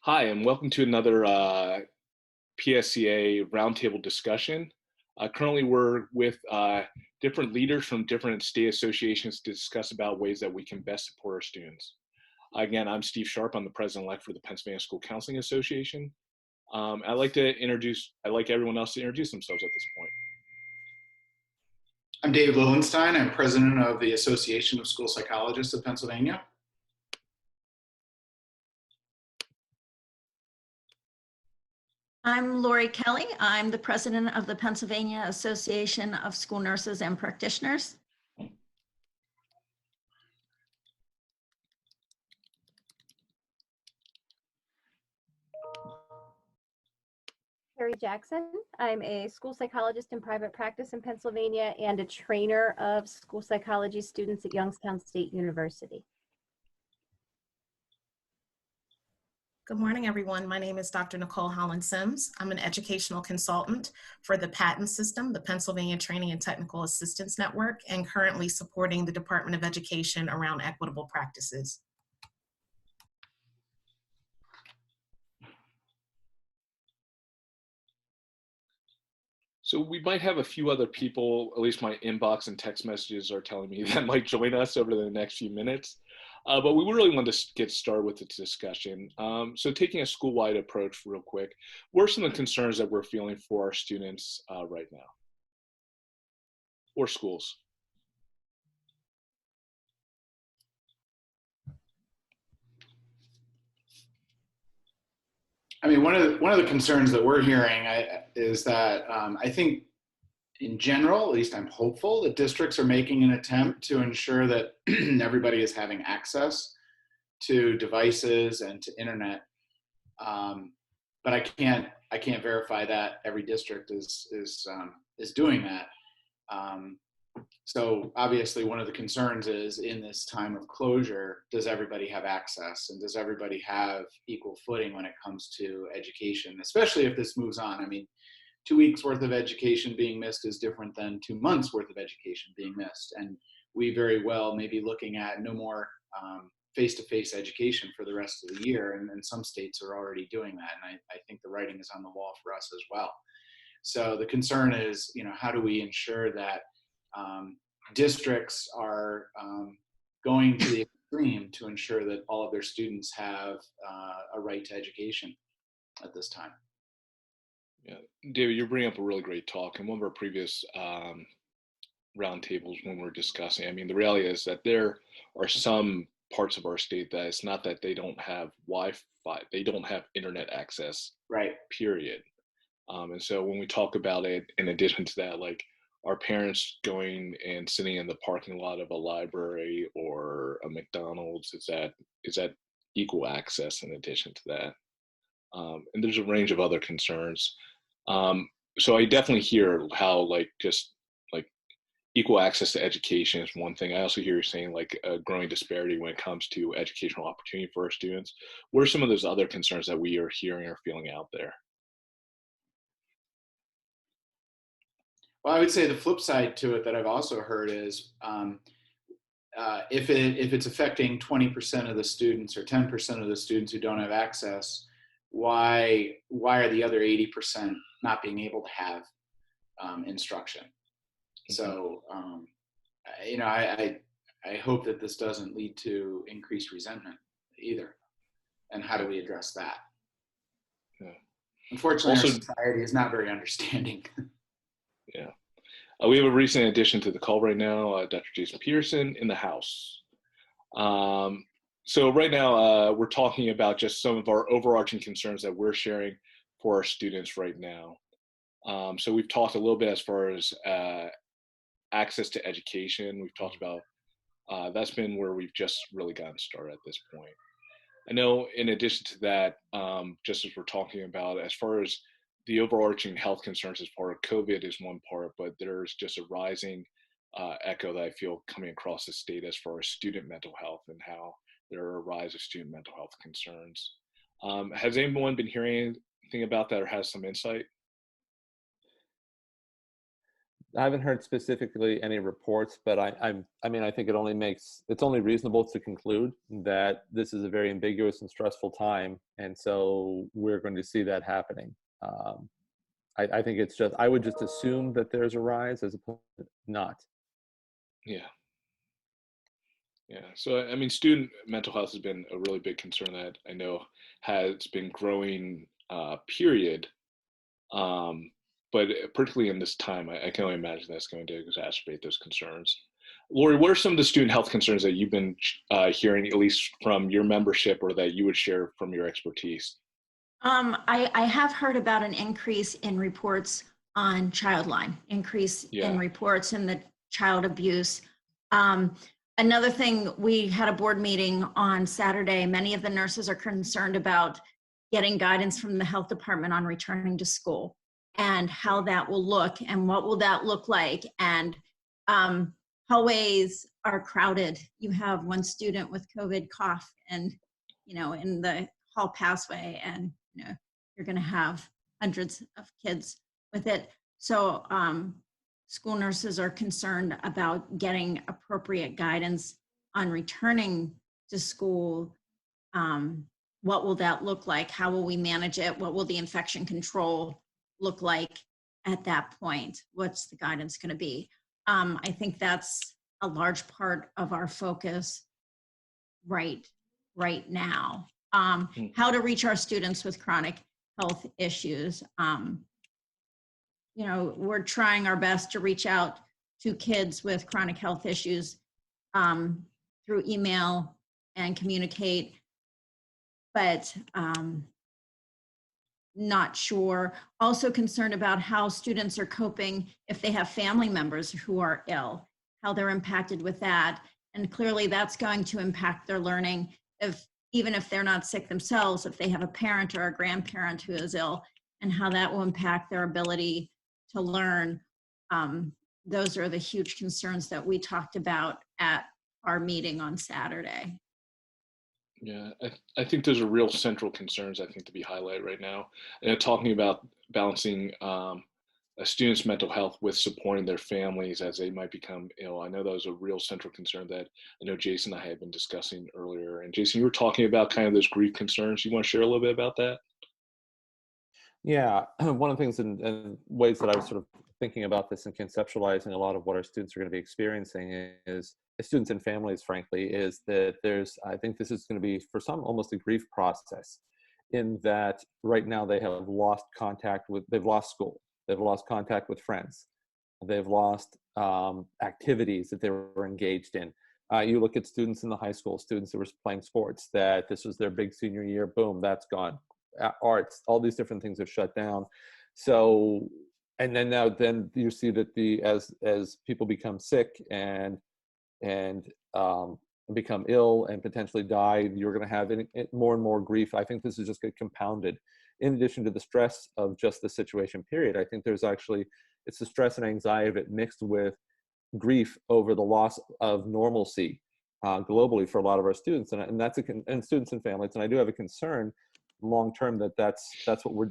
Hi, and welcome to another PSCA roundtable discussion. Currently, we're with different leaders from different state associations to discuss about ways that we can best support our students. Again, I'm Steve Sharp. I'm the president-elect for the Pennsylvania School Counseling Association. I'd like everyone else to introduce themselves at this point. I'm Dave Lillenstein. I'm president of the Association of School Psychologists of Pennsylvania. I'm Lori Kelly. I'm the president of the Pennsylvania Association of School Nurses and Practitioners. Carrie Jackson. I'm a school psychologist in private practice in Pennsylvania and a trainer of school psychology students at Youngstown State University. Good morning, everyone. My name is Dr. Nicole Holland-Sims. I'm an educational consultant for the PATTAN system, the Pennsylvania Training and Technical Assistance Network, and currently supporting the Department of Education around equitable practices. So we might have a few other people, at least my inbox and text messages are telling me that might join us over the next few minutes. But we really want to get started with the discussion. So taking a school-wide approach real quick, what are some of the concerns that we're feeling for our students right now? Or schools? I mean, one of the concerns that we're hearing is that I think in general, at least I'm hopeful, that districts are making an attempt to ensure that everybody is having access to devices and to internet. But I can't verify that every district is doing that. So obviously one of the concerns is, in this time of closure, does everybody have access, and does everybody have equal footing when it comes to education, especially if this moves on? I mean, 2 weeks worth of education being missed is different than 2 months worth of education being missed. And we very well may be looking at no more face-to-face education for the rest of the year. And some states are already doing that. And I think the writing is on the wall for us as well. So the concern is, how do we ensure that districts are going to the extreme to ensure that all of their students have a right to education at this time? Yeah, David, you're bringing up a really great talk. And one of our previous roundtables when we're discussing, I mean, the reality is that there are some parts of our state that it's not that they don't have Wi-Fi, they don't have internet access, right? Period. And so when we talk about it, in addition to that, like our parents going and sitting in the parking lot of a library or a McDonald's, is that equal access in addition to that? And there's a range of other concerns. So I definitely hear how just equal access to education is one thing. I also hear you saying a growing disparity when it comes to educational opportunity for our students. What are some of those other concerns that we are hearing or feeling out there? Well, I would say the flip side to it that I've also heard is if it's affecting 20% of the students or 10% of the students who don't have access, why are the other 80% not being able to have instruction? So, I hope that this doesn't lead to increased resentment either. And how do we address that? Yeah. Unfortunately, also, our society is not very understanding. Yeah. We have a recent addition to the call right now, Dr. Jason Peterson in the house. So right now, we're talking about just some of our overarching concerns that we're sharing for our students right now. So we've talked a little bit as far as access to education. We've talked about that's been where we've just really gotten started at this point. I know in addition to that, just as we're talking about, as far as the overarching health concerns as part of COVID is one part, but there's just a rising echo that I feel coming across the state as far as student mental health and how there are a rise of student mental health concerns. Has anyone been hearing anything about that or has some insight? haven't heard specifically any reports, but I mean, I think it's only reasonable to conclude that this is a very ambiguous and stressful time. And so we're going to see that happening. I think I would just assume that there's a rise as opposed to not. Yeah. Yeah. So, I mean, student mental health has been a really big concern that I know has been growing, period. Um, but particularly in this time, I can only imagine that's going to exacerbate those concerns. Lori, what are some of the student health concerns that you've been hearing, at least from your membership, or that you would share from your expertise? I have heard about an increase in reports on Childline, increase in reports in the child abuse. Another thing, we had a board meeting on Saturday. Many of the nurses are concerned about getting guidance from the health department on returning to school and how that will look and what will that look like. And hallways are crowded. You have one student with COVID cough and, you know, in the hall passway, and, you know, you're going to have hundreds of kids with it. So school nurses are concerned about getting appropriate guidance on returning to school. What will that look like? How will we manage it? What will the infection control look like at that point? What's the guidance going to be? I think that's a large part of our focus right now. How to reach our students with chronic health issues. You know, we're trying our best to reach out to kids with chronic health issues through email and communicate, but not sure. Also concerned about how students are coping if they have family members who are ill, how they're impacted with that. And clearly that's going to impact their learning, even if they're not sick themselves, if they have a parent or a grandparent who is ill, and how that will impact their ability to learn. Those are the huge concerns that we talked about at our meeting on Saturday. Yeah, I think those are real central concerns, I think, to be highlighted right now. And talking about balancing a student's mental health with supporting their families as they might become ill. I know that was a real central concern that I know Jason and I had been discussing earlier. And Jason, you were talking about kind of those grief concerns. You want to share a little bit about that? Yeah, one of the things and ways that I was sort of thinking about this and conceptualizing a lot of what our students are going to be experiencing is, students and families, frankly, is that I think this is going to be, for some, almost a grief process, in that right now they have lost contact with, they've lost school, they've lost contact with friends, they've lost activities that they were engaged in. You look at students in the high school, students that were playing sports, that this was their big senior year, boom, that's gone. Arts, all these different things have shut down. So, and then you see that as people become sick and become ill and potentially die, you're going to have more and more grief. I think this is just get compounded. In addition to the stress of just the situation period, I think there's actually, it's the stress and anxiety of it mixed with grief over the loss of normalcy globally for a lot of our students, and that's and students and families. And I do have a concern long term that's what we're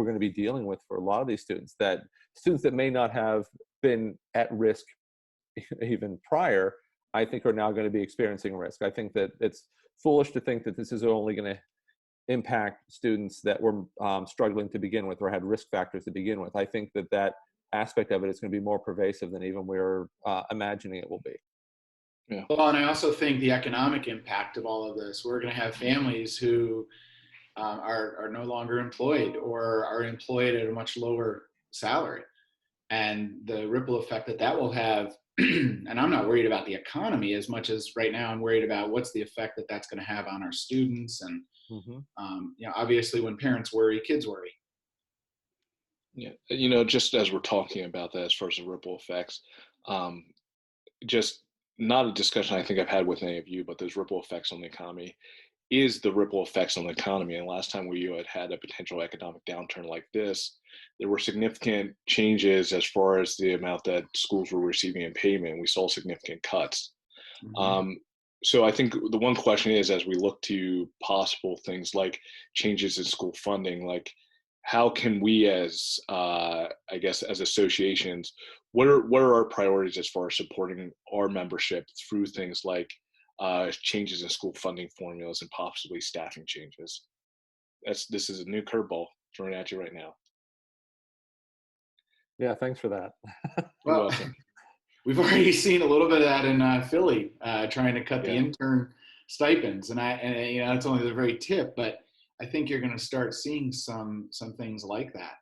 going to be dealing with for a lot of these students, that students that may not have been at risk even prior, I think are now going to be experiencing risk. I think that it's foolish to think that this is only going to impact students that were struggling to begin with or had risk factors to begin with. I think that aspect of it is going to be more pervasive than even we're imagining it will be. Yeah. Well, and I also think the economic impact of all of this, we're going to have families who are no longer employed or are employed at a much lower salary, and the ripple effect that will have. And I'm not worried about the economy as much as right now I'm worried about what's the effect that that's going to have on our students. And you know, obviously when parents worry, kids worry. Yeah, you know, just as we're talking about that, as far as the ripple effects, just not a discussion I think I've had with any of you, but those ripple effects on the economy is the ripple effects on the economy. And last time we had a potential economic downturn like this, there were significant changes as far as the amount that schools were receiving in payment. We saw significant cuts. So I think the one question is, as we look to possible things like changes in school funding, like how can we as, I guess, as associations what are our priorities as far as supporting our membership through things like changes in school funding formulas and possibly staffing changes? This is a new curveball thrown at you right now. Yeah, thanks for that. You're Well, welcome. we've already seen a little bit of that in Philly, trying to cut the intern stipends, and you know, it's only the very tip, but I think you're going to start seeing some things like that.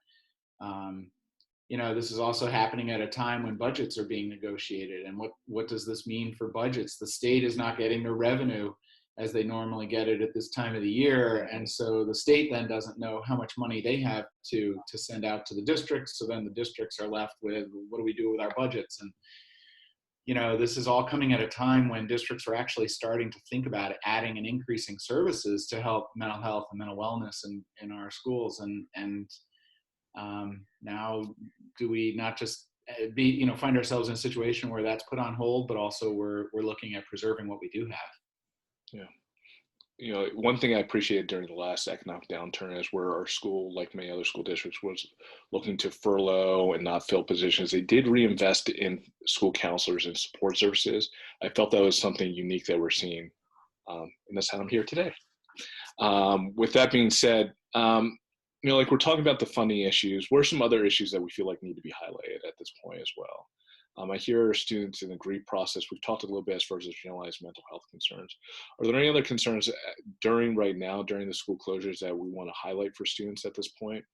You know, this is also happening at a time when budgets are being negotiated, and what does this mean for budgets? The state is not getting their revenue as they normally get it at this time of the year, and so the state then doesn't know how much money they have to send out to the districts. So then the districts are left with, what do we do with our budgets? And you know, this is all coming at a time when districts are actually starting to think about adding and increasing services to help mental health and mental wellness in our schools. And now, do we not just find ourselves in a situation where that's put on hold, but also we're looking at preserving what we do have? Yeah. You know, one thing I appreciated during the last economic downturn is where our school, like many other school districts, was looking to furlough and not fill positions. They did reinvest in school counselors and support services. I felt that was something unique that we're seeing, and that's how I'm here today. With that being said, you know, like we're talking about the funding issues, what are some other issues that we feel like need to be highlighted at this point as well? I hear students in the grief process. We've talked a little bit as far as the generalized mental health concerns. Are there any other concerns during the school closures that we want to highlight for students at this point?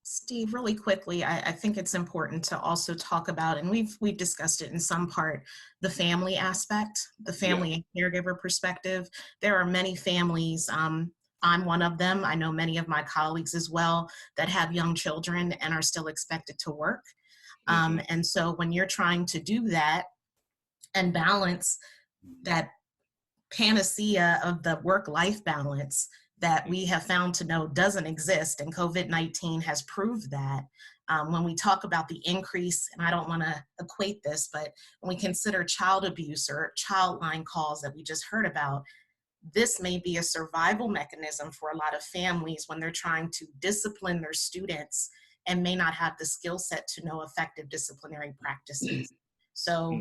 Steve, really quickly, I think it's important to also talk about, and we've discussed it in some part, the family aspect, the family and caregiver perspective. There are many families, I'm one of them, I know many of my colleagues as well, that have young children and are still expected to work. And so when you're trying to do that and balance that panacea of the work-life balance that we have found to know doesn't exist, and COVID-19 has proved that. When we talk about the increase, and I don't want to equate this, but when we consider child abuse or child line calls that we just heard about, this may be a survival mechanism for a lot of families when they're trying to discipline their students and may not have the skill set to know effective disciplinary practices. So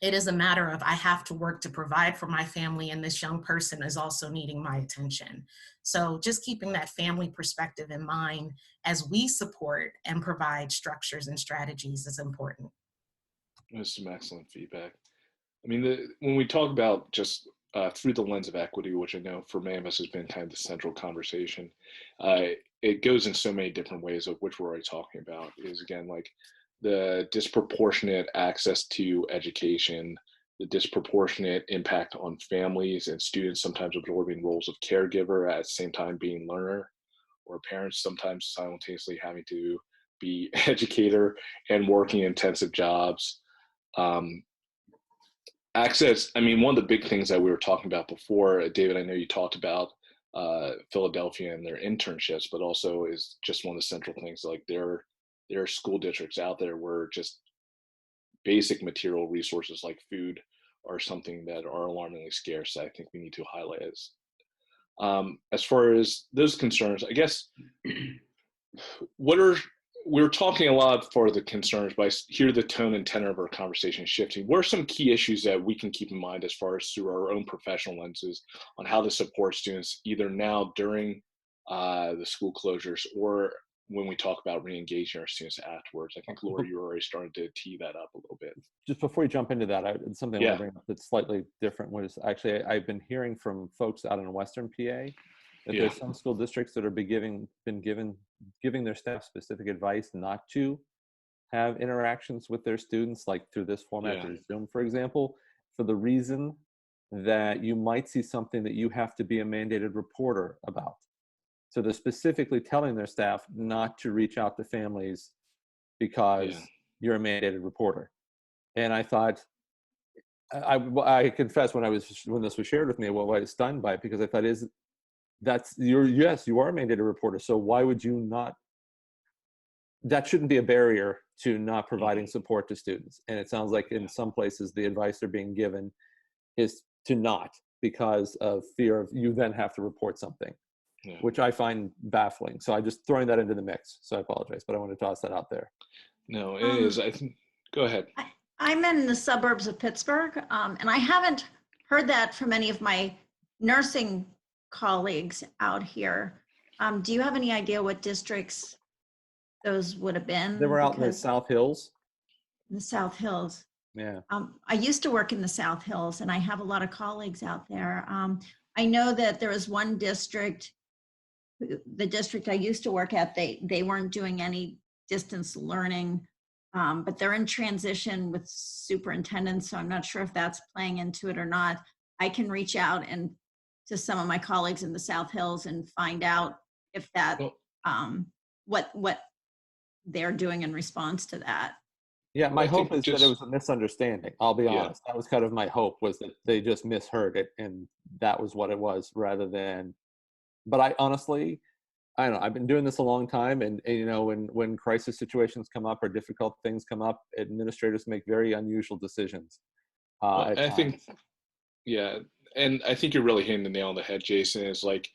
it is a matter of, I have to work to provide for my family, and this young person is also needing my attention. So just keeping that family perspective in mind as we support and provide structures and strategies is important. That's some excellent feedback. I mean, when we talk about just through the lens of equity, which I know for many of us has been kind of the central conversation, it goes in so many different ways, of which we're already talking about, is again, like the disproportionate access to education, the disproportionate impact on families and students sometimes absorbing roles of caregiver at the same time being learner, or parents sometimes simultaneously having to be educator and working intensive jobs. Access, I mean, one of the big things that we were talking about before, David, I know you talked about Philadelphia and their internships, but also is just one of the central things, like there are school districts out there where just basic material resources like food are something that are alarmingly scarce. I think we need to highlight as far as those concerns, I guess, we're talking a lot for the concerns, but I hear the tone and tenor of our conversation shifting. What are some key issues that we can keep in mind as far as through our own professional lenses on how to support students either now during the school closures, or when we talk about re-engaging our students afterwards? I think, Laura, you already started to tee that up a little bit. Just before you jump into that, something I want to bring up that's slightly different was actually, I've been hearing from folks out in Western PA that there's some school districts that are giving their staff specific advice not to have interactions with their students, like through this format, through Zoom, for example, for the reason that you might see something that you have to be a mandated reporter about. So they're specifically telling their staff not to reach out to families because you're a mandated reporter. And I thought, I confess when this was shared with me, well, I was stunned by it, because I thought, you are a mandated reporter. So why would you not? That shouldn't be a barrier to not providing support to students. And it sounds like in some places the advice they're being given is to not, because of fear of you then have to report something, which I find baffling. So I'm just throwing that into the mix. So I apologize, but I want to toss that out there. No, it is. Um, I think. Go ahead. I'm in the suburbs of Pittsburgh, and I haven't heard that from any of my nursing colleagues out here. Do you have any idea what districts those would have They been? were out in the Because South Hills. the South Hills. Yeah. I used to work in the South Hills, and I have a lot of colleagues out there. I know that there was one district, the district I used to work at, they weren't doing any distance learning, but they're in transition with superintendents, so I'm not sure if that's playing into it or not. I can reach out and to some of my colleagues in the South Hills and find out if that, Well, what they're doing in response to that. Yeah, well, my I hope think is that it just was a misunderstanding. I'll be yeah. honest. That was kind of my hope, was that they just misheard it and that was what it was, rather than, but I honestly, I don't know, I've been doing this a long time, and you know, when crisis situations come up or difficult things come up, administrators make very unusual decisions Well, at I think times. yeah, and I think you're really hitting the nail on the head, Jason. Is like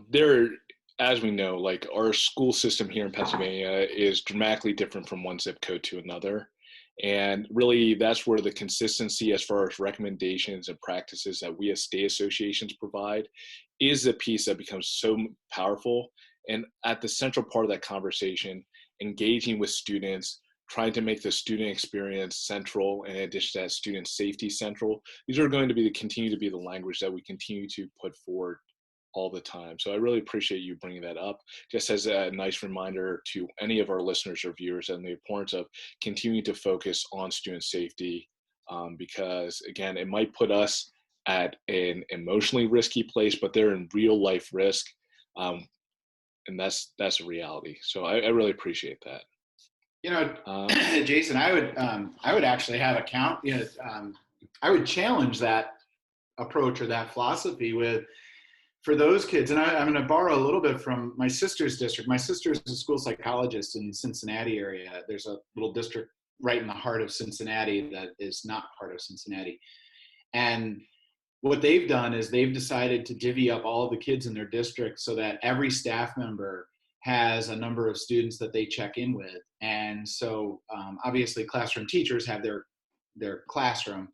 there, as we know, like our school system here in Pennsylvania is dramatically different from one zip code to another. And really, that's where the consistency as far as recommendations and practices that we as state associations provide is the piece that becomes so powerful. And at the central part of that conversation, engaging with students, trying to make the student experience central, and in addition to that, student safety central. These are going to be continue to be the language that we continue to put forward all the time. So I really appreciate you bringing that up, just as a nice reminder to any of our listeners or viewers and the importance of continuing to focus on student safety, because again, it might put us at an emotionally risky place, but they're in real life risk. And that's a reality. So I really appreciate that. You know, Jason, I would actually have a count. You know, I would challenge that approach or that philosophy with, for those kids, and I'm going to borrow a little bit from my sister's district. My sister's a school psychologist in the Cincinnati area. There's a little district right in the heart of Cincinnati that is not part of Cincinnati, and what they've done is they've decided to divvy up all of the kids in their district so that every staff member has a number of students that they check in with. And so obviously classroom teachers have their classroom,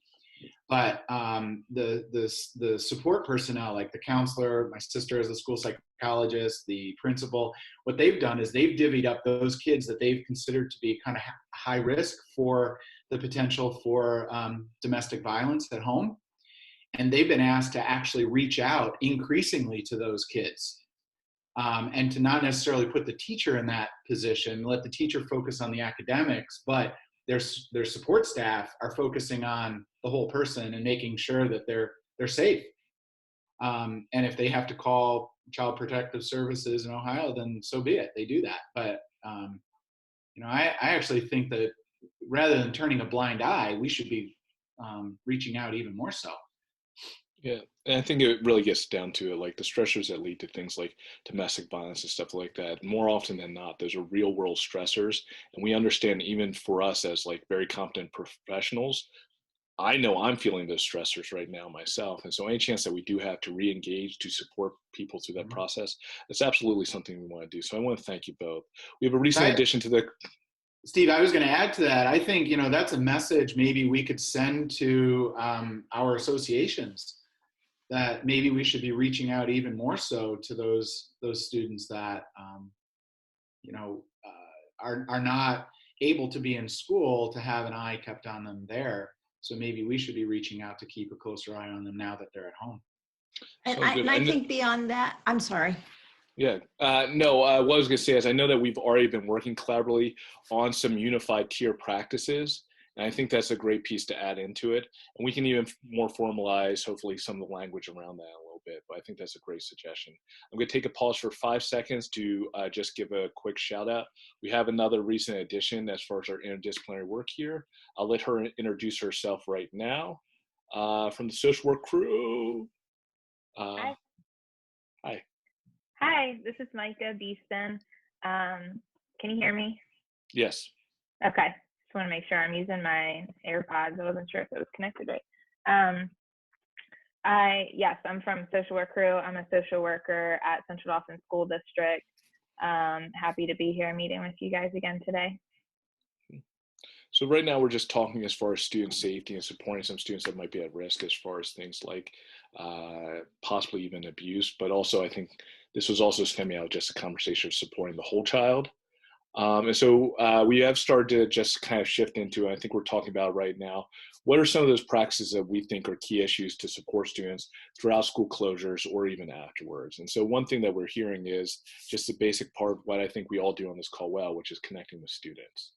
but the support personnel, like the counselor, my sister is a school psychologist, the principal, what they've done is they've divvied up those kids that they've considered to be kind of high risk for the potential for domestic violence at home. And they've been asked to actually reach out increasingly to those kids, and to not necessarily put the teacher in that position, let the teacher focus on the academics, but their support staff are focusing on the whole person and making sure that they're safe. And if they have to call Child Protective Services in Ohio, then so be it. They do that. But you know, I actually think that rather than turning a blind eye, we should be reaching out even more so. Yeah, and I think it really gets down to it, like the stressors that lead to things like domestic violence and stuff like that. More often than not, those are real world stressors, and we understand even for us as like very competent professionals, I know I'm feeling those stressors right now myself, and so any chance that we do have to re-engage to support people through that process, that's absolutely something we want to do. So I want to thank you both. We have a recent addition to the. Steve, I was going to add to that. I think, you know, that's a message maybe we could send to our associations, that maybe we should be reaching out even more so to those students that you know are not able to be in school, to have an eye kept on them there. So maybe we should be reaching out to keep a closer eye on them now that they're at home. And I think beyond that, I'm sorry. Yeah, no, what I was going to say is I know that we've already been working collaboratively on some unified tier practices, and I think that's a great piece to add into it. And we can even more formalize, hopefully, some of the language around that a little bit, but I think that's a great suggestion. I'm going to take a pause for 5 seconds to just give a quick shout out. We have another recent addition as far as our interdisciplinary work here. I'll let her introduce herself right now. From the social work crew. Hi. Hi. Hi, this is Micah Beeston. Can you hear me? Yes. Okay. Just want to make sure I'm using my AirPods. I wasn't sure if it was connected right. Yes, I'm from social work crew. I'm a social worker at Central Dawson School District. Happy to be here meeting with you guys again today. So right now we're just talking as far as student safety and supporting some students that might be at risk as far as things like possibly even abuse, but also I think this was also stemming out just a conversation of supporting the whole child. And so we have started to just kind of shift into, I think we're talking about right now, what are some of those practices that we think are key issues to support students throughout school closures or even afterwards? And so one thing that we're hearing is just the basic part of what I think we all do on this call well, which is connecting with students.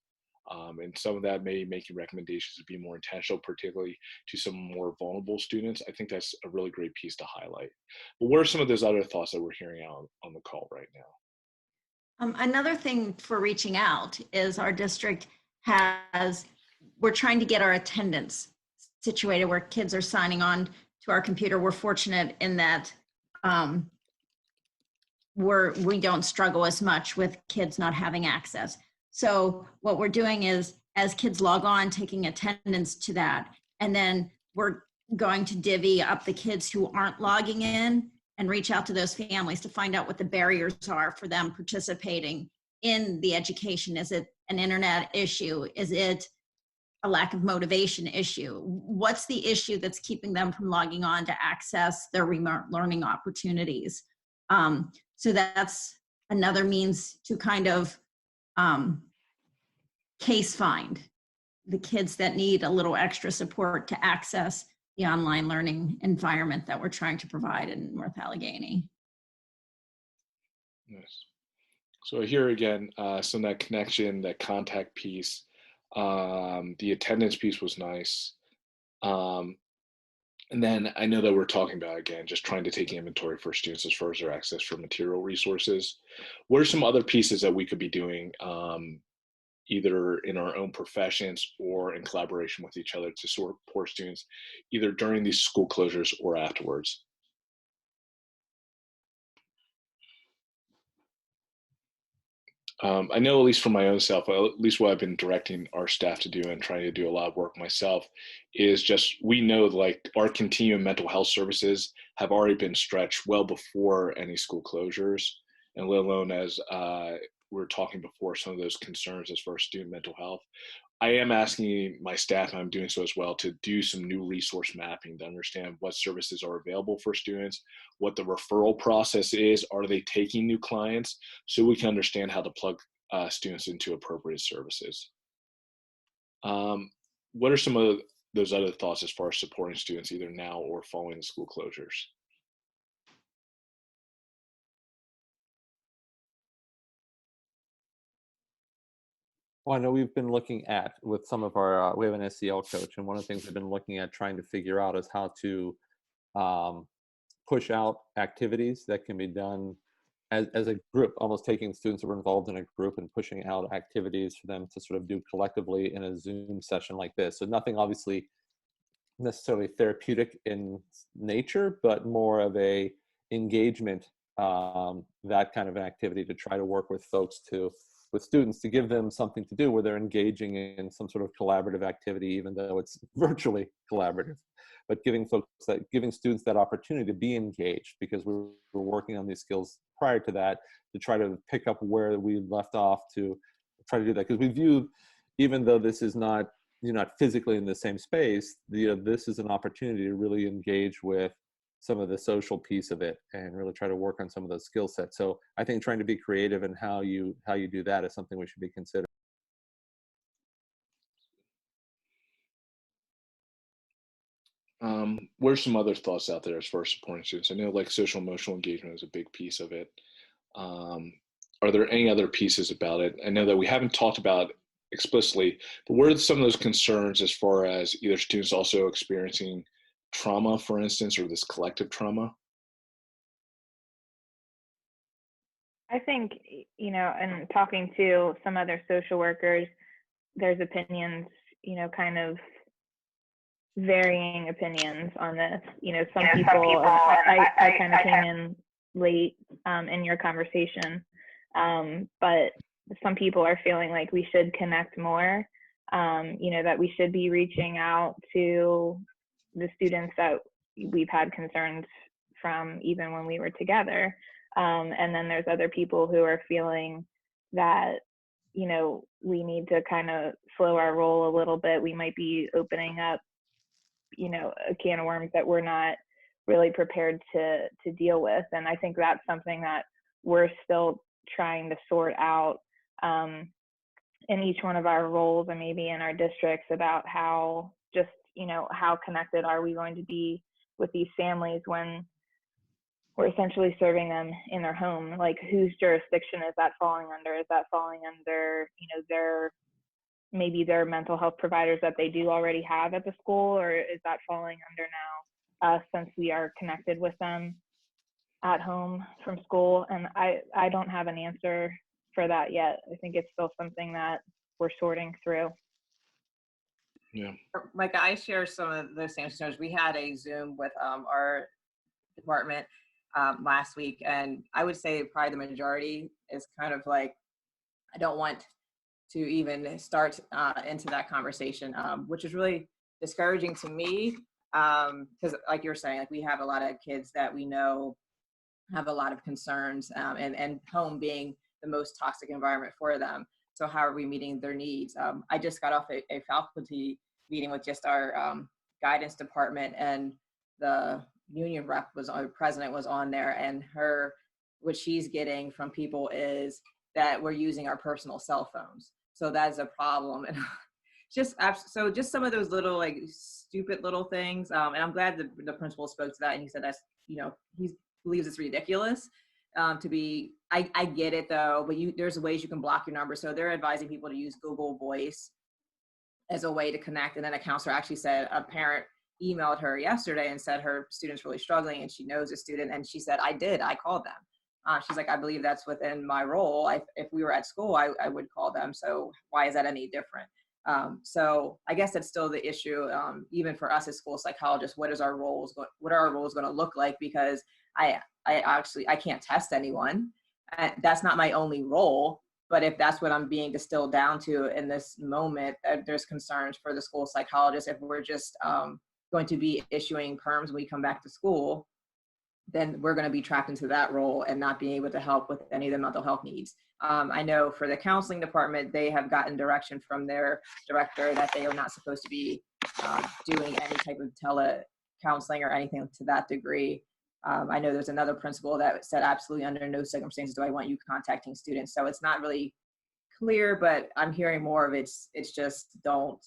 And some of that may making recommendations to be more intentional, particularly to some more vulnerable students. I think that's a really great piece to highlight. But what are some of those other thoughts that we're hearing out on the call right now? Another thing for reaching out is our district we're trying to get our attendance situated where kids are signing on to our computer. We're fortunate in that we don't struggle as much with kids not having access. So what we're doing is as kids log on, taking attendance to that, and then we're going to divvy up the kids who aren't logging in and reach out to those families to find out what the barriers are for them participating in the education. Is it an internet issue? Is it a lack of motivation issue? What's the issue that's keeping them from logging on to access their remote learning opportunities? So that's another means to kind of case find the kids that need a little extra support to access the online learning environment that we're trying to provide in North Allegheny. Nice. So here again, some of that connection, that contact piece, the attendance piece was nice. And then I know that we're talking about, again, just trying to take inventory for students as far as their access for material resources. What are some other pieces that we could be doing either in our own professions or in collaboration with each other to support students either during these school closures or afterwards? I know, at least for my own self, at least what I've been directing our staff to do and trying to do a lot of work myself is just, we know like our continuum mental health services have already been stretched well before any school closures, and let alone as we were talking before, some of those concerns as far as student mental health. I am asking my staff, and I'm doing so as well, to do some new resource mapping to understand what services are available for students, what the referral process is, are they taking new clients, so we can understand how to plug students into appropriate services. What are some of those other thoughts as far as supporting students either now or following the school closures? Well, I know we've been looking at with some of our, we have an SEL coach, and one of the things we've been looking at trying to figure out is how to push out activities that can be done as a group, almost taking students who are involved in a group and pushing out activities for them to sort of do collectively in a Zoom session like this. So nothing obviously necessarily therapeutic in nature, but more of a engagement, that kind of activity to try to work with folks with students to give them something to do where they're engaging in some sort of collaborative activity, even though it's virtually collaborative, but giving students that opportunity to be engaged, because we were working on these skills prior to that to try to pick up where we left off to try to do that. Because we view, even though this is not, you're not physically in the same space, this is an opportunity to really engage with some of the social piece of it and really try to work on some of those skill sets. So I think trying to be creative in how you do that is something we should be considering. What are some other thoughts out there as far as supporting students? I know like social emotional engagement is a big piece of it. Are there any other pieces about it? I know that we haven't talked about explicitly, but what are some of those concerns as far as either students also experiencing trauma, for instance, or this collective trauma? I think, and talking to some other social workers, there's opinions, kind of varying opinions on this. Some people, I kind of came in late in your conversation, but some people are feeling like we should connect more, that we should be reaching out to the students that we've had concerns from even when we were together. And then there's other people who are feeling that you know, we need to kind of slow our roll a little bit. We might be opening up, you know, a can of worms that we're not really prepared to deal with. And I think that's something that we're still trying to sort out in each one of our roles and maybe in our districts, about how just, you know, how connected are we going to be with these families when we're essentially serving them in their home? Like, whose jurisdiction is that falling under? Is that falling under, you know, maybe their mental health providers that they do already have at the school, or is that falling under now us, since we are connected with them at home from school? And I don't have an answer for that yet. I think it's still something that we're sorting through. Yeah. Micah, I share some of those same concerns. We had a Zoom with our department last week, and I would say probably the majority is kind of like, I don't want to even start into that conversation, which is really discouraging to me, because like you're saying, like, we have a lot of kids that we know have a lot of concerns, and home being the most toxic environment for them. So how are we meeting their needs? I just got off a faculty meeting with just our guidance department, and the union rep president was on there, and what she's getting from people is that we're using our personal cell phones. So that's a problem. And just some of those little, like, stupid little things. And I'm glad the principal spoke to that, and he said that's, you know, he believes it's ridiculous to be. I get it though, but there's ways you can block your number. So they're advising people to use Google Voice as a way to connect. And then a counselor actually said a parent emailed her yesterday and said her student's really struggling, and she knows a student, and she said, I called them. She's like, I believe that's within my role. If we were at school, I would call them. So why is that any different? So I guess that's still the issue, even for us as school psychologists. What are our roles going to look like? Because I can't test anyone. That's not my only role. But if that's what I'm being distilled down to in this moment, there's concerns for the school psychologist. If we're just going to be issuing perms when we come back to school, then we're going to be trapped into that role and not being able to help with any of the mental health needs. I know for the counseling department, they have gotten direction from their director that they are not supposed to be doing any type of telecounseling or anything to that degree. I know there's another principal that said absolutely under no circumstances do I want you contacting students. So it's not really clear, but I'm hearing more of it's just don't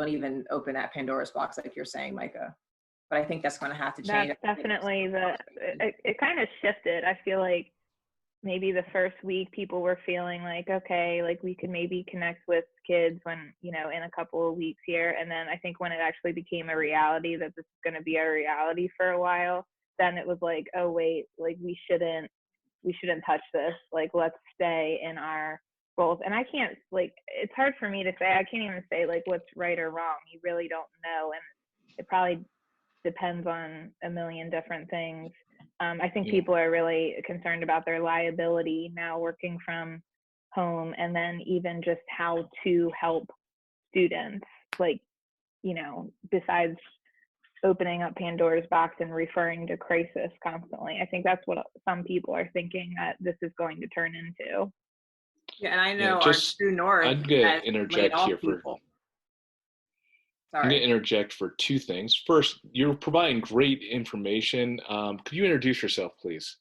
even open that Pandora's box like you're saying, Micah. But I think that's going to have to change. That's definitely it kind of shifted. I feel like maybe the first week people were feeling like, okay, like we could maybe connect with kids when, you know, in a couple of weeks here. And then I think when it actually became a reality that this is going to be a reality for a while, then it was like, oh wait, like we shouldn't touch this. Like, let's stay in our roles. And I can't, like, it's hard for me to say. I can't even say like what's right or wrong. You really don't know. And it probably depends on a million different things. I think people are really concerned about their liability now working from home, and then even just how to help students, like, you know, besides opening up Pandora's box and referring to crisis constantly. I think that's what some people are thinking that this is going to turn into. Yeah, and I know our True North I'm going to interject here people. I'm going to interject for two things. First, you're providing great information. Could you introduce yourself, please?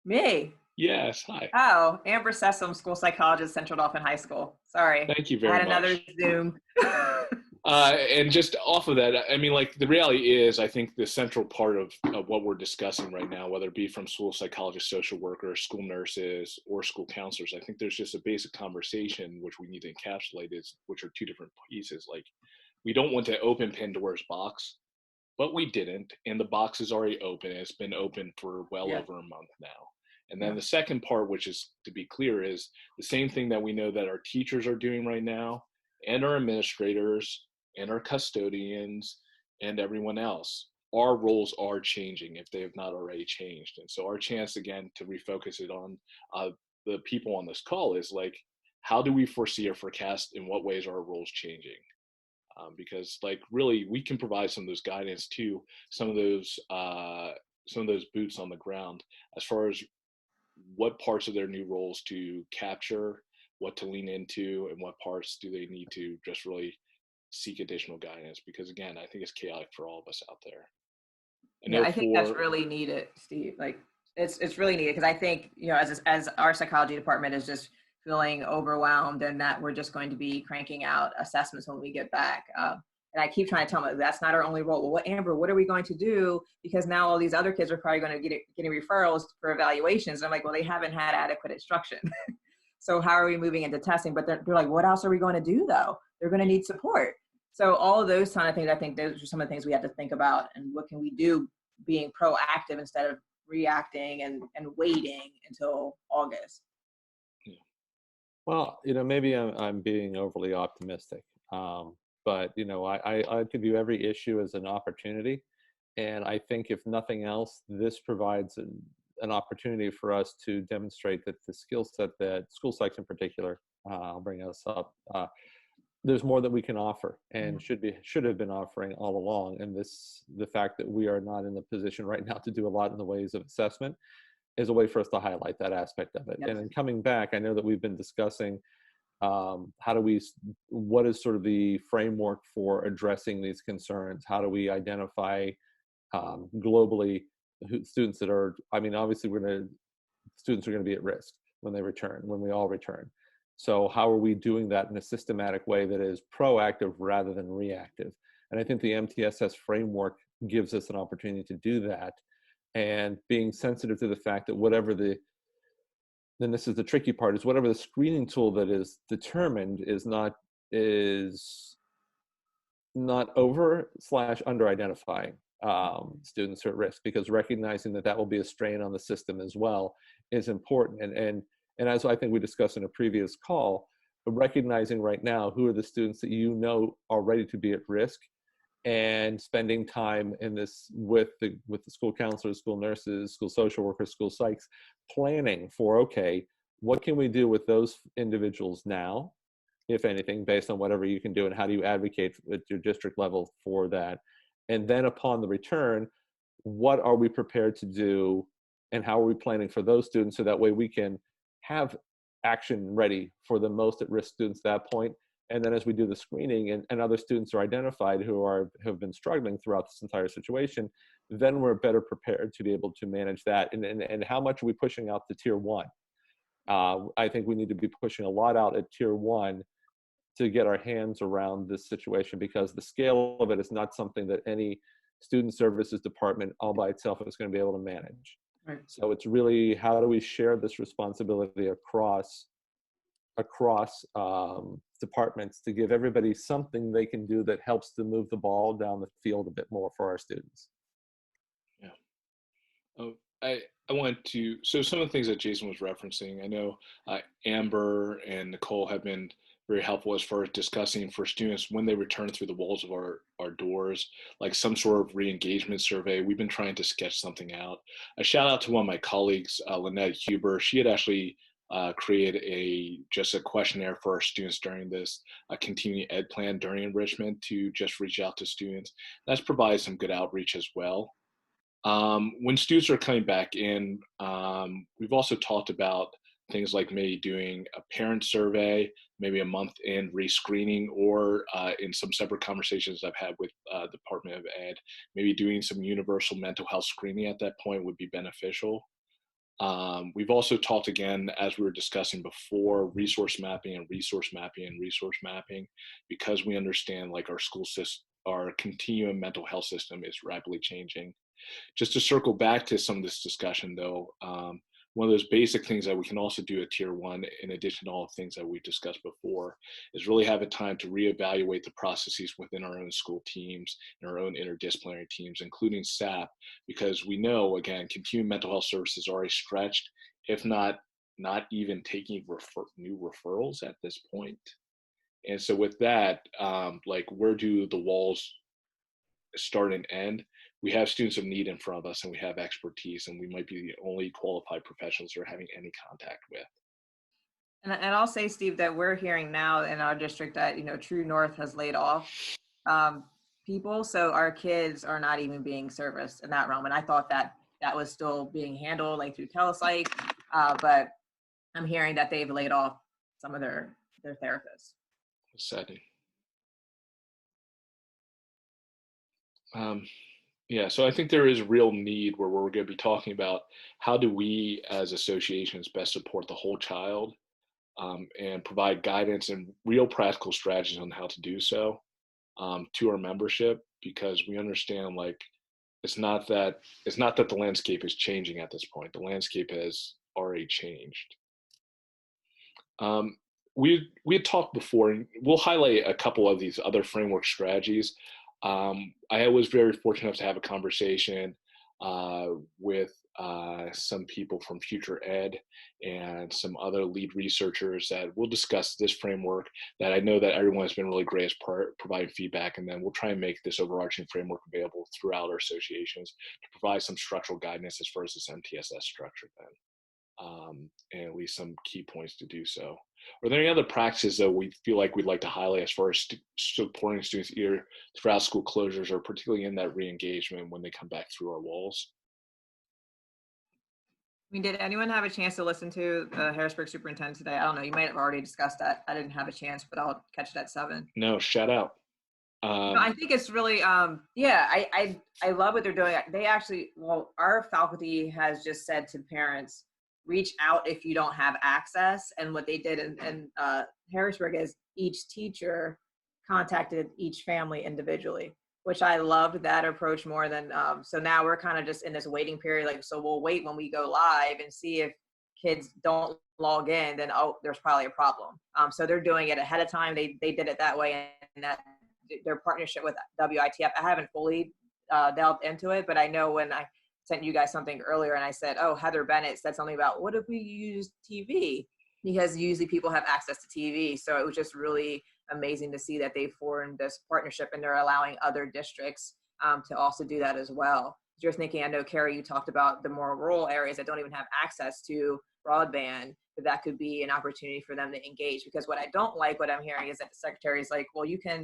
Me? Yes, hi. Oh, Amber Sessom, school psychologist, Central Dauphin High School. Sorry. Thank you very much. I had another Zoom. And just off of that, I mean, like, the reality is, I think the central part of what we're discussing right now, whether it be from school psychologists, social workers, school nurses, or school counselors, I think there's just a basic conversation which we need to encapsulate, which are two different pieces. Like, we don't want to open Pandora's box, but we didn't, and the box is already open. It's been open for well over a month now. And then the second part, which is, to be clear, is the same thing that we know that our teachers are doing right now, and our administrators, and our custodians, and everyone else. Our roles are changing if they have not already changed. And so our chance, again, to refocus it on the people on this call is, like, how do we foresee or forecast in what ways are our roles changing? Because, like, really, we can provide some of those guidance to some of those boots on the ground as far as what parts of their new roles to capture, what to lean into and what parts do they need to just really seek additional guidance, because again, I think it's chaotic for all of us out there. Yeah, I think that's really needed, Steve. Like it's really needed, because I think, you know, as our psychology department is just feeling overwhelmed, and that we're just going to be cranking out assessments when we get back. And I keep trying to tell them that's not our only role. Well, what are we going to do? Because now all these other kids are probably going to getting referrals for evaluations. And I'm like, well, they haven't had adequate instruction. So how are we moving into testing? But they're like, what else are we going to do though? They're going to need support. So all of those kind of things, I think those are some of the things we have to think about, and what can we do being proactive instead of reacting and waiting until August. Well, you know, maybe I'm being overly optimistic, but you know, I could view every issue as an opportunity, and I think if nothing else, this provides an opportunity for us to demonstrate that the skill set that school psychs in particular, I'll bring us up. There's more that we can offer, and should have been offering all along. And the fact that we are not in the position right now to do a lot in the ways of assessment is a way for us to highlight that aspect of it. Yep. And then coming back, I know that we've been discussing what is sort of the framework for addressing these concerns? How do we identify globally students that are, I mean, obviously students are going to be at risk when they return, when we all return. So how are we doing that in a systematic way that is proactive rather than reactive? And I think the MTSS framework gives us an opportunity to do that, and being sensitive to the fact that then this is the tricky part, is whatever the screening tool that is determined is not over/under identifying students who are at risk, because recognizing that will be a strain on the system as well is important. And as I think we discussed in a previous call, recognizing right now who are the students that you know are ready to be at risk, and spending time in this with the school counselors, school nurses, school social workers, school psychs, planning for, okay, what can we do with those individuals now, if anything, based on whatever you can do, and how do you advocate at your district level for that? And then upon the return, what are we prepared to do, and how are we planning for those students, so that way we can have action ready for the most at-risk students at that point. And then as we do the screening and other students are identified who have been struggling throughout this entire situation, then we're better prepared to be able to manage that. And how much are we pushing out to tier 1? I think we need to be pushing a lot out at tier 1 to get our hands around this situation, because the scale of it is not something that any student services department all by itself is going to be able to manage. Right. So it's really, how do we share this responsibility across departments to give everybody something they can do that helps to move the ball down the field a bit more for our students. Yeah. I want to, so some of the things that Jason was referencing, I know Amber and Nicole have been very helpful as far as discussing for students when they return through the walls of our doors, like some sort of re-engagement survey. We've been trying to sketch something out. A shout out to one of my colleagues, Lynette Huber. She had actually created just a questionnaire for our students during this continuing ed plan during enrichment, to just reach out to students. That's provided some good outreach as well. When students are coming back in, we've also talked about things like maybe doing a parent survey, maybe a month in rescreening, or in some separate conversations I've had with the Department of Ed, maybe doing some universal mental health screening at that point would be beneficial. We've also talked, again, as we were discussing before, resource mapping, because we understand like our school system, our continuum mental health system is rapidly changing. Just to circle back to some of this discussion though, one of those basic things that we can also do at tier 1, in addition to all the things that we've discussed before, is really have a time to reevaluate the processes within our own school teams and our own interdisciplinary teams, including SAP, because we know, again, continuing mental health services are already stretched, if not even taking new referrals at this point. And so with that, like, where do the walls start and end? We have students of need in front of us, and we have expertise, and we might be the only qualified professionals they're having any contact with. And I'll say, Steve, that we're hearing now in our district that, you know, True North has laid off people. So our kids are not even being serviced in that realm. And I thought that was still being handled like through telepsych, but I'm hearing that they've laid off some of their therapists. Setting. Yeah, so I think there is real need where we're going to be talking about how do we as associations best support the whole child, and provide guidance and real practical strategies on how to do so, to our membership, because we understand, like, it's not that the landscape is changing at this point. The landscape has already changed. We had talked before, and we'll highlight a couple of these other framework strategies. I was very fortunate enough to have a conversation with some people from Future Ed and some other lead researchers that will discuss this framework that I know that everyone has been really great as providing feedback, and then we'll try and make this overarching framework available throughout our associations to provide some structural guidance as far as this MTSS structure then, and at least some key points to do so. Are there any other practices that we feel like we'd like to highlight as far as supporting students either throughout school closures or particularly in that re-engagement when they come back through our walls? I mean, did anyone have a chance to listen to the Harrisburg superintendent today? I don't know, you might have already discussed that. I didn't have a chance, but I'll catch it at 7. No, shout out. No, I think it's really, yeah, I love what they're doing. They actually, well, our faculty has just said to parents, reach out if you don't have access. And what they did in Harrisburg is each teacher contacted each family individually, which I loved that approach more than, so now we're kind of just in this waiting period. Like, so we'll wait when we go live and see if kids don't log in, then, oh, there's probably a problem. So they're doing it ahead of time. They did it that way, and that their partnership with WITF, I haven't fully delved into it, but I know when I sent you guys something earlier and I said, oh, Heather Bennett said something about what if we use TV? Because usually people have access to TV. So it was just really amazing to see that they formed this partnership and they're allowing other districts to also do that as well. You're thinking, I know, Carrie, you talked about the more rural areas that don't even have access to broadband, but that could be an opportunity for them to engage. Because what I don't like, what I'm hearing is that the secretary is like, well, you can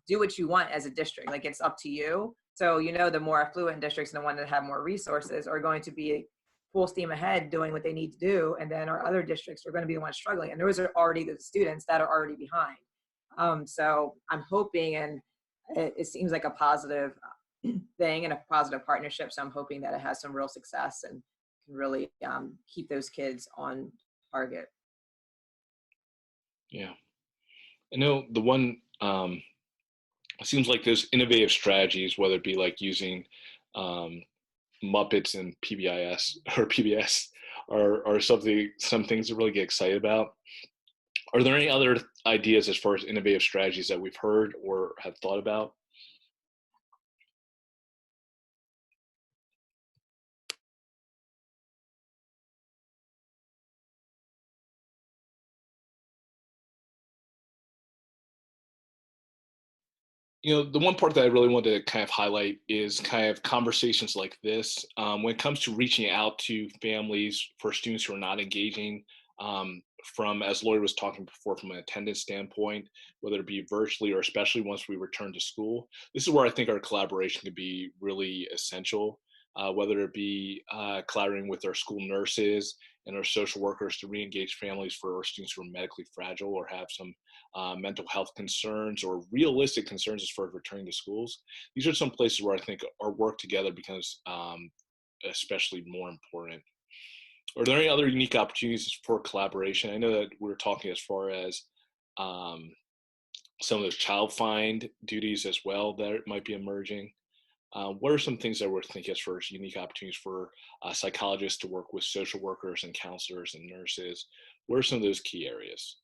do what you want as a district. Like, it's up to you. So, you know, the more affluent districts and the ones that have more resources are going to be full steam ahead doing what they need to do. And then our other districts are going to be the ones struggling. And those are already the students that are already behind. So I'm hoping, and it seems like a positive thing and a positive partnership. So I'm hoping that it has some real success and can really keep those kids on target. Yeah. I know the one, it seems like there's innovative strategies, whether it be like using Muppets and PBIS or PBS or something, some things to really get excited about. Are there any other ideas as far as innovative strategies that we've heard or have thought about? You know, the one part that I really wanted to kind of highlight is kind of conversations like this. When it comes to reaching out to families for students who are not engaging, from, as Lori was talking before, from an attendance standpoint, whether it be virtually or especially once we return to school, this is where I think our collaboration can be really essential, whether it be collaborating with our school nurses and our social workers to re-engage families for our students who are medically fragile or have some mental health concerns or realistic concerns as far as returning to schools. These are some places where I think our work together becomes especially more important. Are there any other unique opportunities for collaboration? I know that we're talking as far as some of those child find duties as well that might be emerging. What are some things that we're thinking as far as unique opportunities for psychologists to work with social workers and counselors and nurses? What are some of those key areas?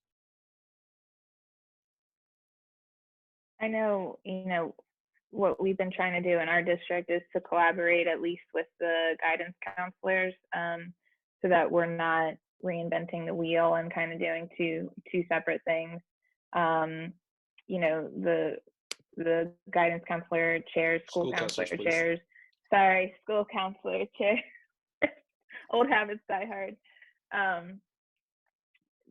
I know, you know, what we've been trying to do in our district is to collaborate at least with the guidance counselors, so that we're not reinventing the wheel and kind of doing two separate things. You know, the guidance counselor chairs, school counselor chairs. Sorry, school counselor chairs. Old habits die hard.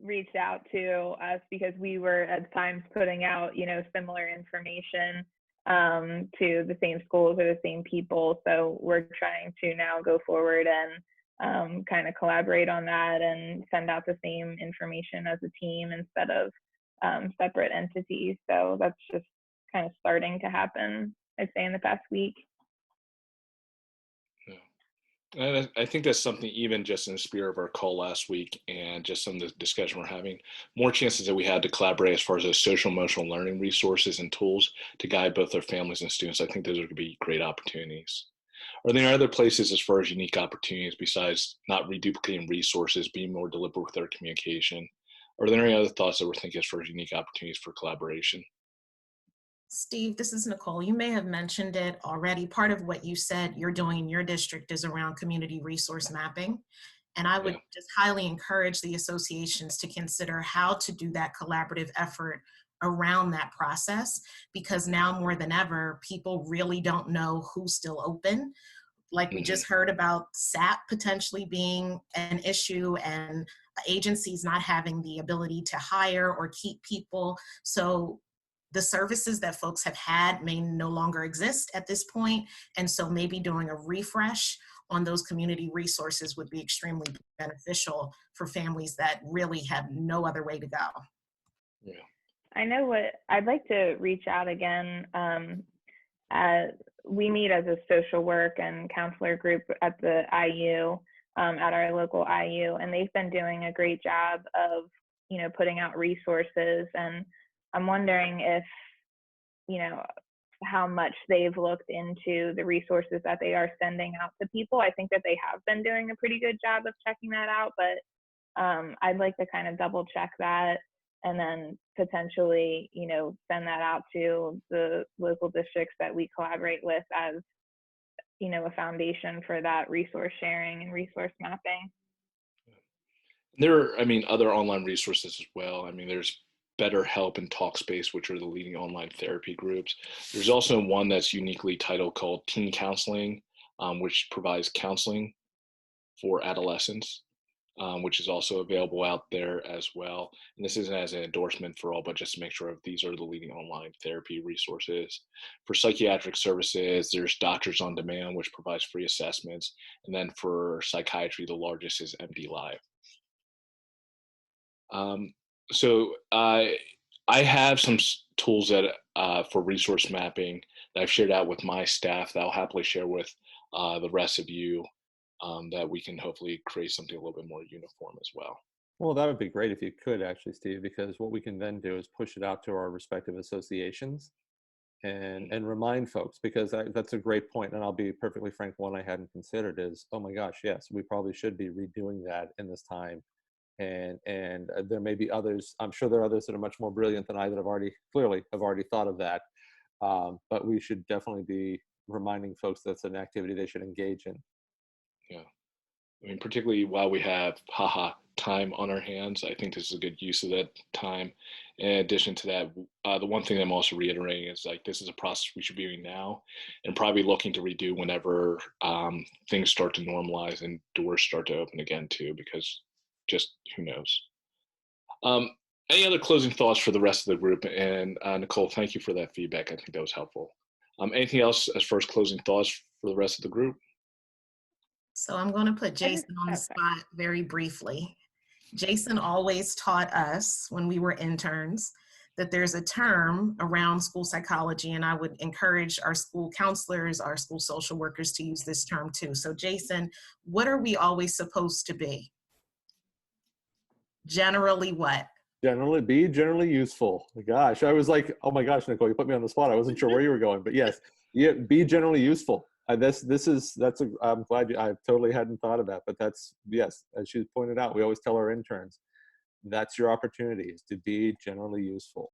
Reached out to us because we were at times putting out, you know, similar information to the same schools or the same people. So we're trying to now go forward and kind of collaborate on that and send out the same information as a team instead of separate entities. So that's just kind of starting to happen, I'd say, in the past week. And I think that's something, even just in the spirit of our call last week and just some of the discussion we're having, more chances that we had to collaborate as far as those social emotional learning resources and tools to guide both our families and students. I think those are going to be great opportunities. Are there other places as far as unique opportunities besides not reduplicating resources, being more deliberate with our communication? Are there any other thoughts that we're thinking as far as unique opportunities for collaboration? Steve, this is Nicole. You may have mentioned it already. Part of what you said you're doing in your district is around community resource mapping. And I would just highly encourage the associations to consider how to do that collaborative effort around that process, because now more than ever, people really don't know who's still open. Like we just heard about SAP potentially being an issue and agencies not having the ability to hire or keep people. So the services that folks have had may no longer exist at this point. And so maybe doing a refresh on those community resources would be extremely beneficial for families that really have no other way to go. Yeah. I know what I'd like to reach out again. We meet as a social work and counselor group at the IU, at our local IU, and they've been doing a great job of, putting out resources. And I'm wondering if, how much they've looked into the resources that they are sending out to people. I think that they have been doing a pretty good job of checking that out, but I'd like to kind of double check that and then potentially, send that out to the local districts that we collaborate with as, a foundation for that resource sharing and resource mapping. There are, other online resources as well. There's BetterHelp and Talkspace, which are the leading online therapy groups. There's also one that's uniquely titled called Teen Counseling, which provides counseling for adolescents, which is also available out there as well. And this isn't as an endorsement for all, but just to make sure these are the leading online therapy resources. For psychiatric services, there's Doctors on Demand, which provides free assessments. And then for psychiatry, the largest is MD Live. So I have some tools that for resource mapping that I've shared out with my staff that I'll happily share with the rest of you, that we can hopefully create something a little bit more uniform as well. Well, that would be great if you could actually, Steve, because what we can then do is push it out to our respective associations and remind folks, because that's a great point. And I'll be perfectly frank, one I hadn't considered is, oh my gosh, yes, we probably should be redoing that in this time. And there may be others, I'm sure there are others that are much more brilliant than I that have already thought of that. But we should definitely be reminding folks that's an activity they should engage in. Yeah. Particularly while we have time on our hands, I think this is a good use of that time. In addition to that, the one thing I'm also reiterating is this is a process we should be doing now and probably looking to redo whenever things start to normalize and doors start to open again too, because just who knows. Any other closing thoughts for the rest of the group? And Nicole, thank you for that feedback. I think that was helpful. Anything else as far as closing thoughts for the rest of the group? So I'm going to put Jason on the spot very briefly. Jason always taught us when we were interns that there's a term around school psychology, and I would encourage our school counselors, our school social workers to use this term too. So Jason, what are we always supposed to be? Generally what? Generally useful. Gosh, I was like, oh my gosh, Nicole, you put me on the spot. I wasn't sure where you were going, but yes, be generally useful. I'm glad I totally hadn't thought of that, but yes, as she pointed out, we always tell our interns, that's your opportunity, is to be generally useful.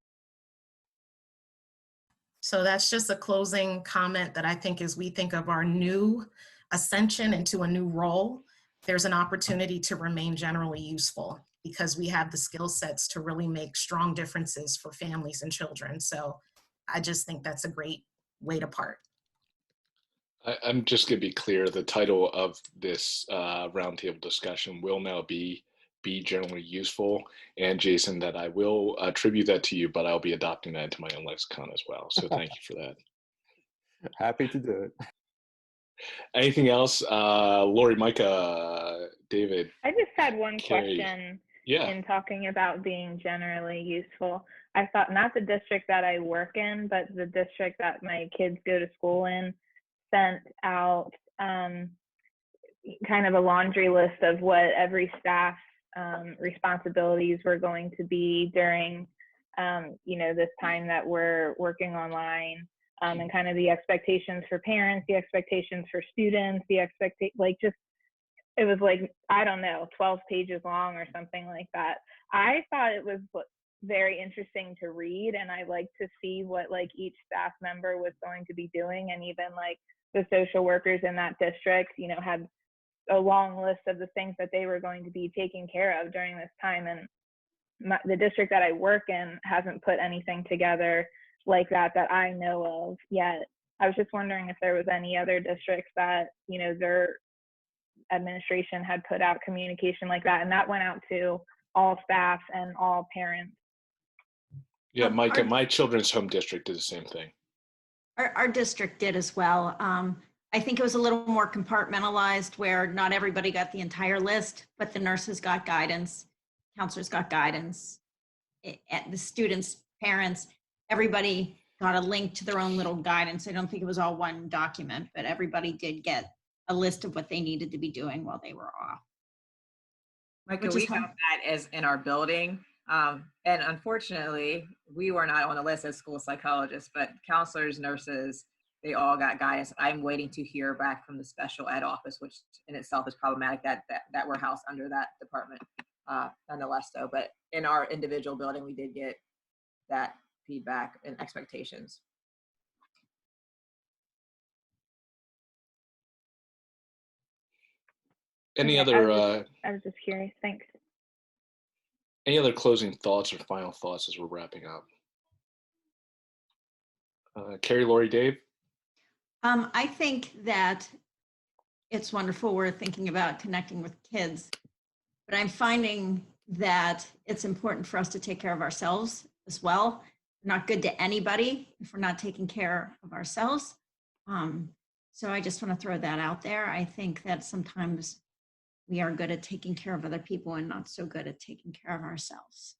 So that's just a closing comment that I think as we think of our new ascension into a new role, there's an opportunity to remain generally useful because we have the skill sets to really make strong differences for families and children. So I just think that's a great way to part. I'm just going to be clear. The title of this roundtable discussion will now be generally useful. And Jason, that I will attribute that to you, but I'll be adopting that into my own lexicon as well. So thank you for that. Happy to do it. Anything else? Lori, Micah, David. I just had one Carrie. question Yeah. in talking about being generally useful. I thought not the district that I work in, but the district that my kids go to school in sent out kind of a laundry list of what every staff responsibilities were going to be during, this time that we're working online, and kind of the expectations for parents, the expectations for students, it was like, I don't know, 12 pages long or something like that. I thought it was very interesting to read, and I like to see what like each staff member was going to be doing, and even like the social workers in that district, had a long list of the things that they were going to be taking care of during this time. And the district that I work in hasn't put anything together like that I know of yet. I was just wondering if there was any other districts that, their administration had put out communication like that, and that went out to all staff and all parents. Yeah, Micah, my children's home district did the same thing. Our district did as well. I think it was a little more compartmentalized where not everybody got the entire list, but the nurses got guidance, counselors got guidance, and the students, parents, everybody got a link to their own little guidance. I don't think it was all one document, but everybody did get a list of what they needed to be doing while they were off. Michael, we have that as in our building. And unfortunately, we were not on the list as school psychologists, but counselors, nurses, they all got guidance. I'm waiting to hear back from the special ed office, which in itself is problematic that we're housed under that department, nonetheless though. But in our individual building, we did get that feedback and expectations. Any Okay, other? I was just curious. Thanks. Any other closing thoughts or final thoughts as we're wrapping up? Carrie, Lori, Dave? I think that it's wonderful we're thinking about connecting with kids, but I'm finding that it's important for us to take care of ourselves as well. We're not good to anybody if we're not taking care of ourselves. So I just want to throw that out there. I think that sometimes we are good at taking care of other people and not so good at taking care of ourselves.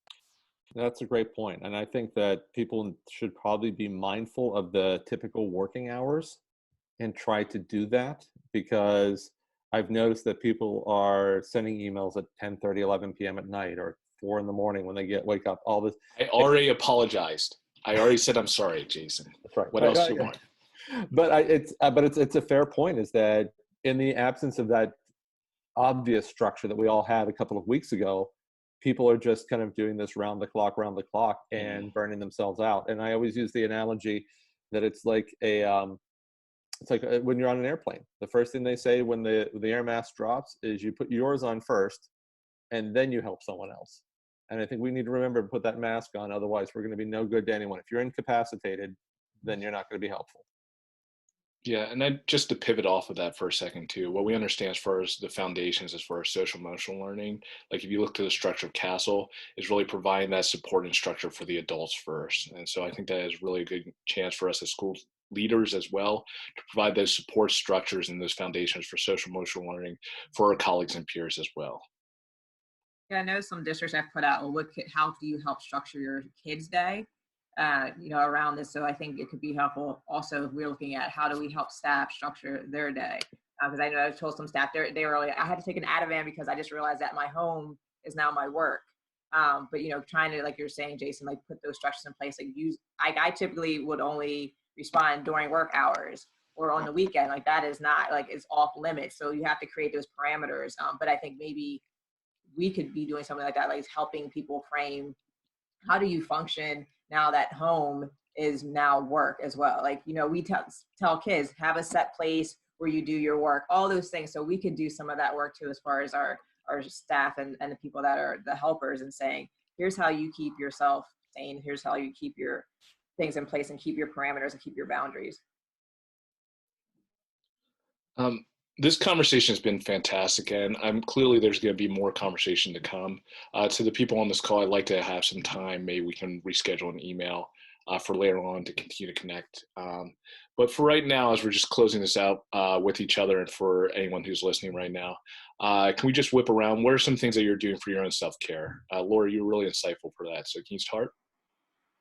That's a great point. And I think that people should probably be mindful of the typical working hours and try to do that, because I've noticed that people are sending emails at 10:30, 11 p.m. at night or 4 in the morning when they wake up, all this. I already apologized. I already said I'm sorry, Jason. That's right. What else do you want? But it's a fair point, is that in the absence of that obvious structure that we all had a couple of weeks ago, people are just kind of doing this round the clock and burning themselves out. And I always use the analogy that it's like when you're on an airplane, the first thing they say when the air mask drops is you put yours on first and then you help someone else. And I think we need to remember to put that mask on. Otherwise, we're going to be no good to anyone. If you're incapacitated, then you're not going to be helpful. Yeah, and then just to pivot off of that for a second too, what we understand as far as the foundations, as far as social emotional learning, like if you look to the structure of CASTLE, is really providing that support and structure for the adults first. And so I think that is really a good chance for us as school leaders as well to provide those support structures and those foundations for social emotional learning for our colleagues and peers as well. Yeah, I know some districts have put out, how do you help structure your kids' day? Around this. So I think it could be helpful also if we're looking at how do we help staff structure their day. Because I know I told some staff they were like, I had to take an Ativan because I just realized that my home is now my work. But trying to, like you're saying, Jason, like put those structures in place. I typically would only respond during work hours or on the weekend. Like that is not it's off limits. So you have to create those parameters. But I think maybe we could be doing something like that, like helping people frame how do you function now that home is now work as well. We tell kids, have a set place where you do your work, all those things. So we could do some of that work too, as far as our staff and the people that are the helpers, and saying, here's how you keep yourself sane. Here's how you keep your things in place and keep your parameters and keep your boundaries. This conversation has been fantastic, and clearly there's going to be more conversation to come. To the people on this call, I'd like to have some time. Maybe we can reschedule an email for later on to continue to connect. But for right now, as we're just closing this out with each other, and for anyone who's listening right now, can we just whip around? What are some things that you're doing for your own self-care? Laura, you're really insightful for that. So can you start?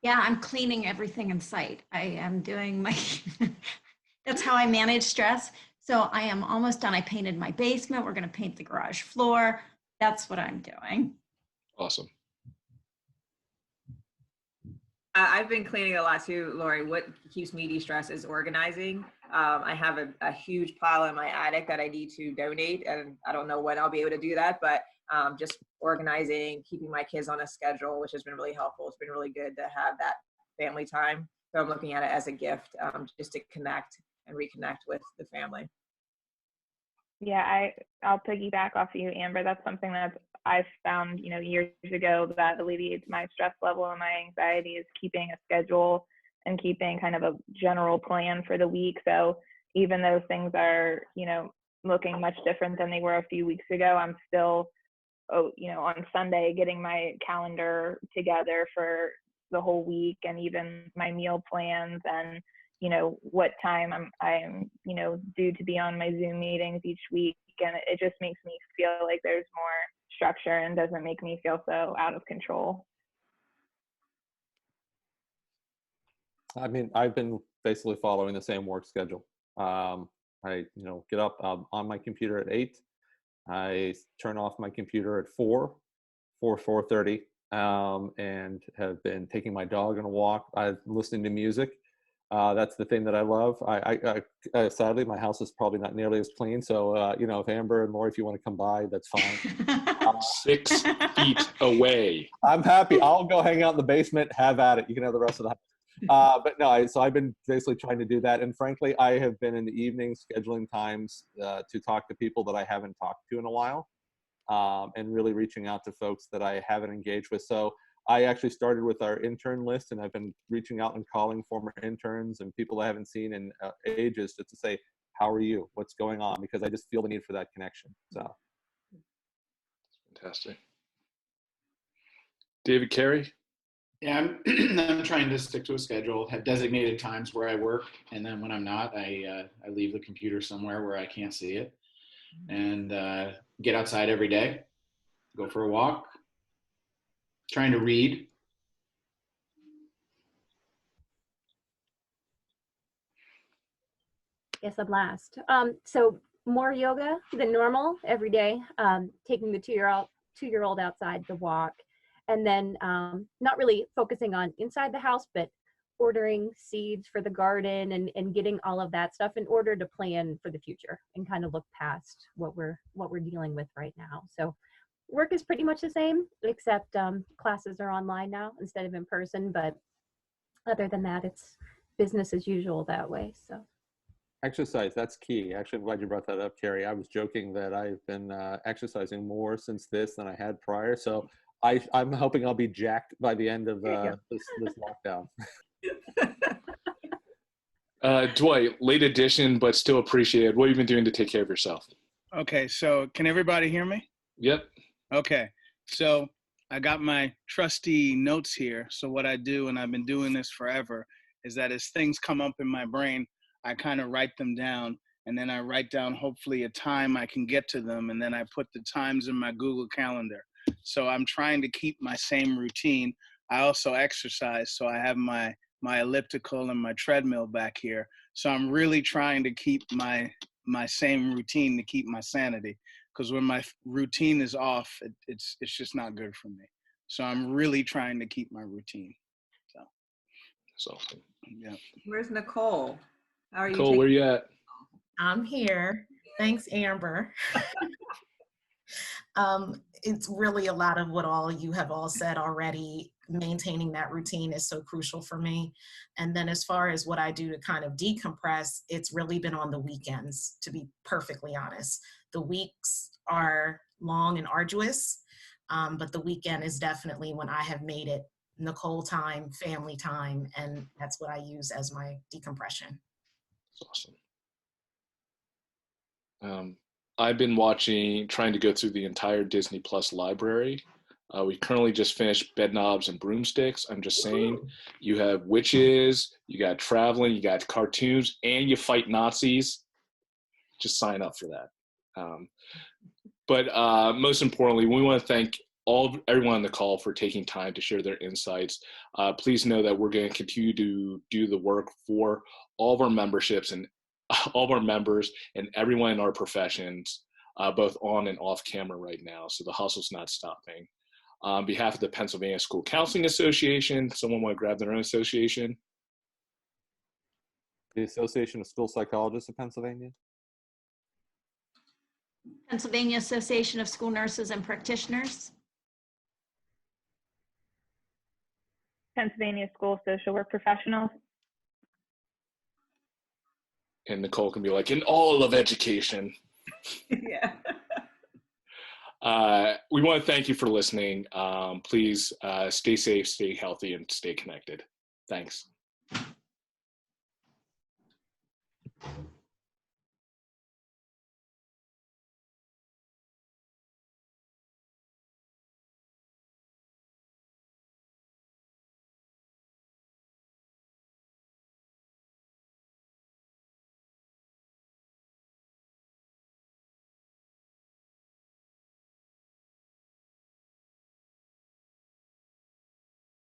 Yeah, I'm cleaning everything in sight. I am doing my, that's how I manage stress. So I am almost done. I painted my basement. We're going to paint the garage floor. That's what I'm doing. Awesome. I've been cleaning a lot too, Lori. What keeps me de-stressed is organizing. I have a huge pile in my attic that I need to donate, and I don't know when I'll be able to do that, but just organizing, keeping my kids on a schedule, which has been really helpful. It's been really good to have that family time. So I'm looking at it as a gift, just to connect and reconnect with the family. Yeah, I'll piggyback off of you, Amber. That's something that I've found, years ago that alleviates my stress level and my anxiety is keeping a schedule and keeping kind of a general plan for the week. So even though things are, looking much different than they were a few weeks ago, I'm still, on Sunday getting my calendar together for the whole week and even my meal plans and what time I'm due to be on my Zoom meetings each week. And it just makes me feel like there's more structure and doesn't make me feel so out of control. I mean, I've been basically following the same work schedule. I get up on my computer at 8. I turn off my computer at 4:30, and have been taking my dog on a walk. I'm listening to music. That's the thing that I love. I sadly, my house is probably not nearly as clean. So, if Amber and Lori, if you want to come by, that's fine. 6 feet away. I'm happy. I'll go hang out in the basement. Have at it. You can have the rest of the house. But no, so I've been basically trying to do that. And frankly, I have been in the evenings scheduling times to talk to people that I haven't talked to in a while, and really reaching out to folks that I haven't engaged with. So I actually started with our intern list, and I've been reaching out and calling former interns and people I haven't seen in ages just to say, how are you? What's going on? Because I just feel the need for that connection. So. Fantastic. David Carey? Yeah, I'm trying to stick to a schedule, have designated times where I work, and then when I'm not, I leave the computer somewhere where I can't see it, and get outside every day, go for a walk, trying to read. Yes, a blast. So more yoga than normal every day, taking the two-year-old outside to walk, and then not really focusing on inside the house, but ordering seeds for the garden and getting all of that stuff in order to plan for the future and kind of look past what we're dealing with right now. So work is pretty much the same, except classes are online now instead of in person, but other than that, it's business as usual that way. So Exercise, that's key. Actually, I'm glad you brought that up, Carrie. I was joking that I've been exercising more since this than I had prior. So I'm hoping I'll be jacked by the end of this lockdown. Dwight, late edition, but still appreciated. What have you been doing to take care of yourself? Okay, so can everybody hear me? Yep. Okay, so I got my trusty notes here. So what I do, and I've been doing this forever, is that as things come up in my brain, I kind of write them down, and then I write down hopefully a time I can get to them, and then I put the times in my Google Calendar. So I'm trying to keep my same routine. I also exercise, so I have my elliptical and my treadmill back here. So I'm really trying to keep my same routine to keep my sanity, because when my routine is off, it's just not good for me. So I'm really trying to keep my routine. So that's awesome. Yeah. Where's Nicole? How are you? Nicole, where you at? I'm here. Thanks, Amber. It's really a lot of what all you have all said already. Maintaining that routine is so crucial for me. And then as far as what I do to kind of decompress, it's really been on the weekends, to be perfectly honest. The weeks are long and arduous, but the weekend is definitely when I have made it Nicole time, family time, and that's what I use as my decompression. That's awesome. I've been trying to go through the entire Disney Plus library. We currently just finished bed knobs and broomsticks. I'm just saying, you have witches, you got traveling, you got cartoons, and you fight Nazis. Just sign up for that. But most importantly, we want to thank everyone on the call for taking time to share their insights. Please know that we're going to continue to do the work for all of our memberships and all of our members and everyone in our professions, both on and off camera right now. So the hustle's not stopping. On behalf of the Pennsylvania School Counseling Association, someone want to grab their own association? The Association of School Psychologists of Pennsylvania. Pennsylvania Association of School Nurses and Practitioners. Pennsylvania School Social Work Professionals. And Nicole can be like, in all of education. Yeah. We want to thank you for listening. Please stay safe, stay healthy, and stay connected. Thanks.